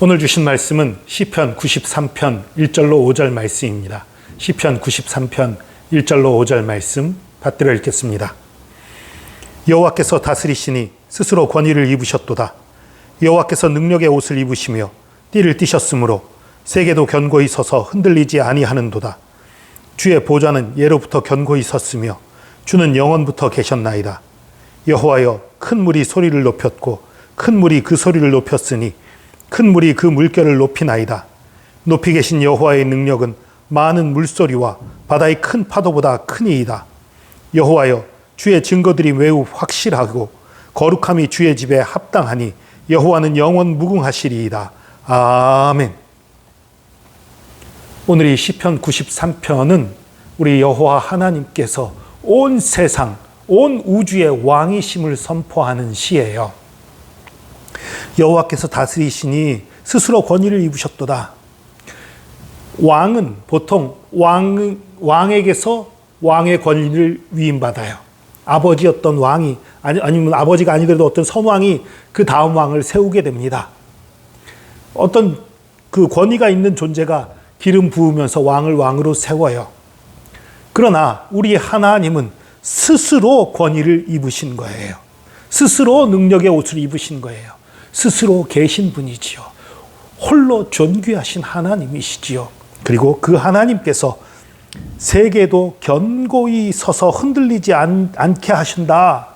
오늘 주신 말씀은 시편 93편 1절로 5절 말씀입니다. 시편 93편 1절로 5절 말씀 받들어 읽겠습니다. 여호와께서 다스리시니 스스로 권위를 입으셨도다. 여호와께서 능력의 옷을 입으시며 띠를 띠셨으므로 세계도 견고히 서서 흔들리지 아니하는도다. 주의 보좌는 예로부터 견고히 섰으며 주는 영원부터 계셨나이다. 여호와여, 큰 물이 소리를 높였고 큰 물이 그 소리를 높였으니 큰 물이 그 물결을 높이나이다. 높이 계신 여호와의 능력은 많은 물소리와 바다의 큰 파도보다 크니이다. 여호와여, 주의 증거들이 매우 확실하고 거룩함이 주의 집에 합당하니 여호와는 영원 무궁하시리이다. 아멘. 오늘 이 시편 93편은 우리 여호와 하나님께서 온 세상, 온 우주의 왕이심을 선포하는 시예요. 여호와께서 다스리시니 스스로 권위를 입으셨도다. 왕은 보통 왕에게서 왕의 권위를 위임받아요. 아버지였던 왕이 아니면 아버지가 아니더라도 어떤 선왕이 그 다음 왕을 세우게 됩니다. 어떤 그 권위가 있는 존재가 기름 부으면서 왕을 왕으로 세워요. 그러나 우리 하나님은 스스로 권위를 입으신 거예요. 스스로 능력의 옷을 입으신 거예요. 스스로 계신 분이지요. 홀로 존귀하신 하나님이시지요. 그리고 그 하나님께서 세계도 견고히 서서 흔들리지 않게 하신다.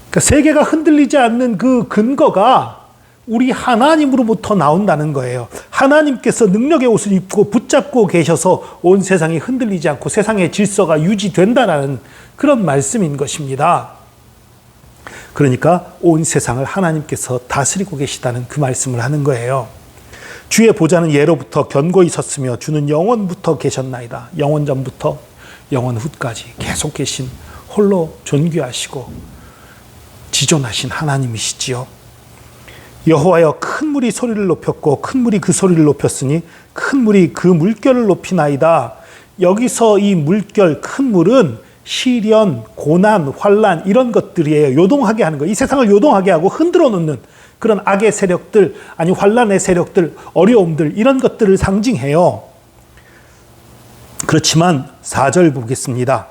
그러니까 세계가 흔들리지 않는 그 근거가 우리 하나님으로부터 나온다는 거예요. 하나님께서 능력의 옷을 입고 붙잡고 계셔서 온 세상이 흔들리지 않고 세상의 질서가 유지된다는 그런 말씀인 것입니다. 그러니까 온 세상을 하나님께서 다스리고 계시다는 그 말씀을 하는 거예요. 주의 보좌는 예로부터 견고히 섰으며 주는 영원부터 계셨나이다. 영원 전부터 영원 후까지 계속 계신 홀로 존귀하시고 지존하신 하나님이시지요. 여호와여, 큰 물이 소리를 높였고 큰 물이 그 소리를 높였으니 큰 물이 그 물결을 높이나이다. 여기서 이 물결, 큰 물은 시련, 고난, 환난 이런 것들이에요. 요동하게 하는 거. 이 세상을 요동하게 하고 흔들어 놓는 그런 악의 세력들, 아니 환난의 세력들, 어려움들 이런 것들을 상징해요. 그렇지만 4절 보겠습니다.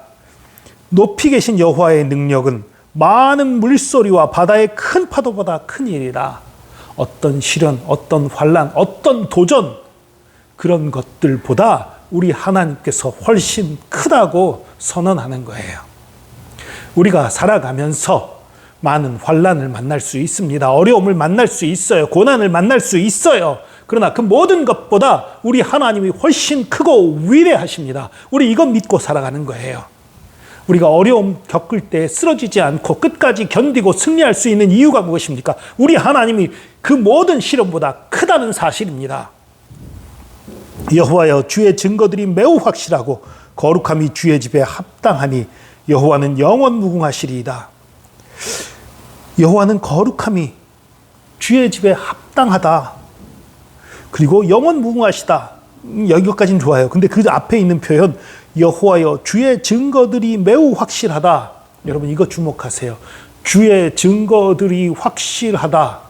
높이 계신 여호와의 능력은 많은 물소리와 바다의 큰 파도보다 큰 일이다. 어떤 시련, 어떤 환난, 어떤 도전 그런 것들보다 우리 하나님께서 훨씬 크다고 선언하는 거예요. 우리가 살아가면서 많은 환난을 만날 수 있습니다. 어려움을 만날 수 있어요. 고난을 만날 수 있어요. 그러나 그 모든 것보다 우리 하나님이 훨씬 크고 위대하십니다. 우리 이거 믿고 살아가는 거예요. 우리가 어려움 겪을 때 쓰러지지 않고 끝까지 견디고 승리할 수 있는 이유가 무엇입니까? 우리 하나님이 그 모든 시련보다 크다는 사실입니다. 여호와여, 주의 증거들이 매우 확실하고 거룩함이 주의 집에 합당하니 여호와는 영원 무궁하시리이다. 여호와는 거룩함이 주의 집에 합당하다. 그리고 영원 무궁하시다. 여기까지는 좋아요. 근데 그 앞에 있는 표현 여호와여, 주의 증거들이 매우 확실하다. 여러분 이거 주목하세요. 주의 증거들이 확실하다.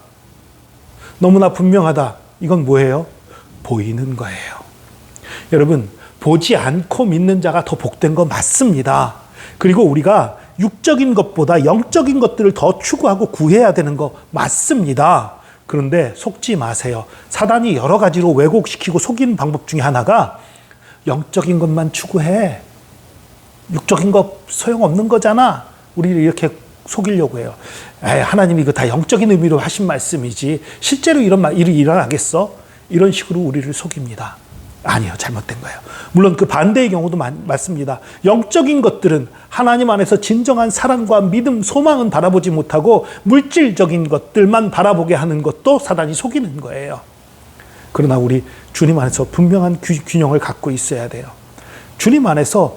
너무나 분명하다. 이건 뭐예요? 보이는 거예요. 여러분, 보지 않고 믿는 자가 더 복된 거 맞습니다. 그리고 우리가 육적인 것보다 영적인 것들을 더 추구하고 구해야 되는 거 맞습니다. 그런데 속지 마세요. 사단이 여러 가지로 왜곡시키고 속이는 방법 중에 하나가 영적인 것만 추구해. 육적인 거 소용없는 거잖아. 우리를 이렇게 속이려고 해요. 하나님이 이거 다 영적인 의미로 하신 말씀이지 실제로 이런 일이 일어나겠어? 이런 식으로 우리를 속입니다. 아니요, 잘못된 거예요. 물론 그 반대의 경우도 많습니다. 영적인 것들은 하나님 안에서 진정한 사랑과 믿음, 소망은 바라보지 못하고 물질적인 것들만 바라보게 하는 것도 사단이 속이는 거예요. 그러나 우리 주님 안에서 분명한 균형을 갖고 있어야 돼요. 주님 안에서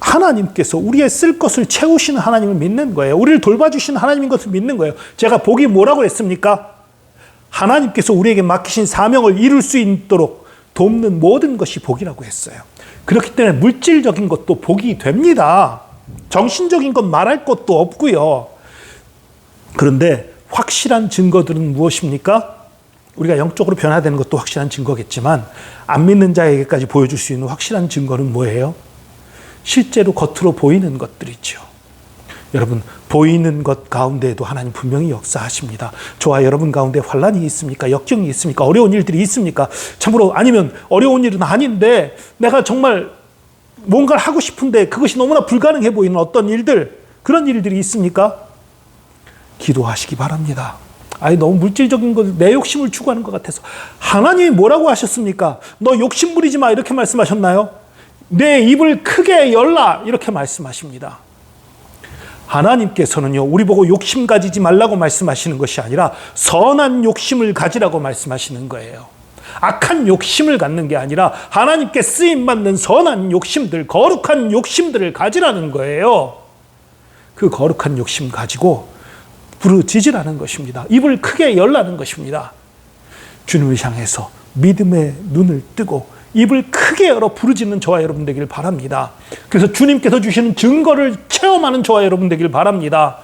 하나님께서 우리의 쓸 것을 채우시는 하나님을 믿는 거예요. 우리를 돌봐주시는 하나님인 것을 믿는 거예요. 제가 복이 뭐라고 했습니까? 하나님께서 우리에게 맡기신 사명을 이룰 수 있도록 돕는 모든 것이 복이라고 했어요. 그렇기 때문에 물질적인 것도 복이 됩니다. 정신적인 건 말할 것도 없고요. 그런데 확실한 증거들은 무엇입니까? 우리가 영적으로 변화되는 것도 확실한 증거겠지만 안 믿는 자에게까지 보여줄 수 있는 확실한 증거는 뭐예요? 실제로 겉으로 보이는 것들이죠. 여러분, 보이는 것 가운데에도 하나님 분명히 역사하십니다. 저와 여러분 가운데 환난이 있습니까? 역경이 있습니까? 어려운 일들이 있습니까? 참으로 아니면 어려운 일은 아닌데 내가 정말 뭔가를 하고 싶은데 그것이 너무나 불가능해 보이는 어떤 일들, 그런 일들이 있습니까? 기도하시기 바랍니다. 너무 물질적인 것, 내 욕심을 추구하는 것 같아서. 하나님이 뭐라고 하셨습니까? 너 욕심 부리지 마, 이렇게 말씀하셨나요? 내 입을 크게 열라, 이렇게 말씀하십니다. 하나님께서는요, 우리 보고 욕심 가지지 말라고 말씀하시는 것이 아니라 선한 욕심을 가지라고 말씀하시는 거예요. 악한 욕심을 갖는 게 아니라 하나님께 쓰임받는 선한 욕심들, 거룩한 욕심들을 가지라는 거예요. 그 거룩한 욕심 가지고 부르짖으라는 것입니다. 입을 크게 열라는 것입니다. 주님을 향해서 믿음의 눈을 뜨고 입을 크게 열어 부르짖는 저와 여러분 되길 바랍니다. 그래서 주님께서 주시는 증거를 체험하는 저와 여러분 되길 바랍니다.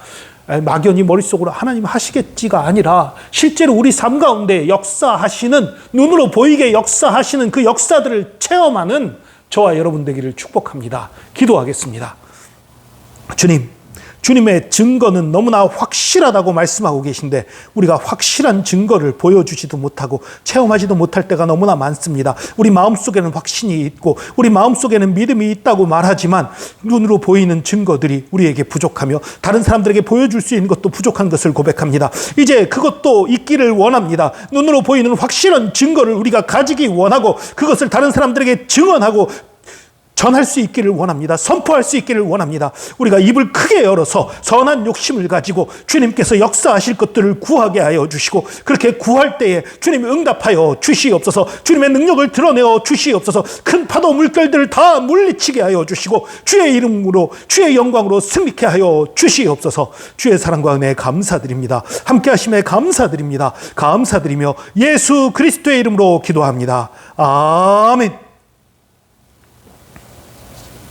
막연히 머릿속으로 하나님 하시겠지가 아니라 실제로 우리 삶 가운데 역사하시는, 눈으로 보이게 역사하시는 그 역사들을 체험하는 저와 여러분 되기를 축복합니다. 기도하겠습니다. 주님, 주님의 증거는 너무나 확실하다고 말씀하고 계신데 우리가 확실한 증거를 보여주지도 못하고 체험하지도 못할 때가 너무나 많습니다. 우리 마음속에는 확신이 있고 우리 마음속에는 믿음이 있다고 말하지만 눈으로 보이는 증거들이 우리에게 부족하며 다른 사람들에게 보여줄 수 있는 것도 부족한 것을 고백합니다. 이제 그것도 있기를 원합니다. 눈으로 보이는 확실한 증거를 우리가 가지기 원하고 그것을 다른 사람들에게 증언하고 전할 수 있기를 원합니다. 선포할 수 있기를 원합니다. 우리가 입을 크게 열어서 선한 욕심을 가지고 주님께서 역사하실 것들을 구하게 하여 주시고 그렇게 구할 때에 주님이 응답하여 주시옵소서. 주님의 능력을 드러내어 주시옵소서. 큰 파도 물결들을 다 물리치게 하여 주시고 주의 이름으로 주의 영광으로 승리케 하여 주시옵소서. 주의 사랑과 은혜에 감사드립니다. 함께 하심에 감사드립니다. 감사드리며 예수 그리스도의 이름으로 기도합니다. 아멘.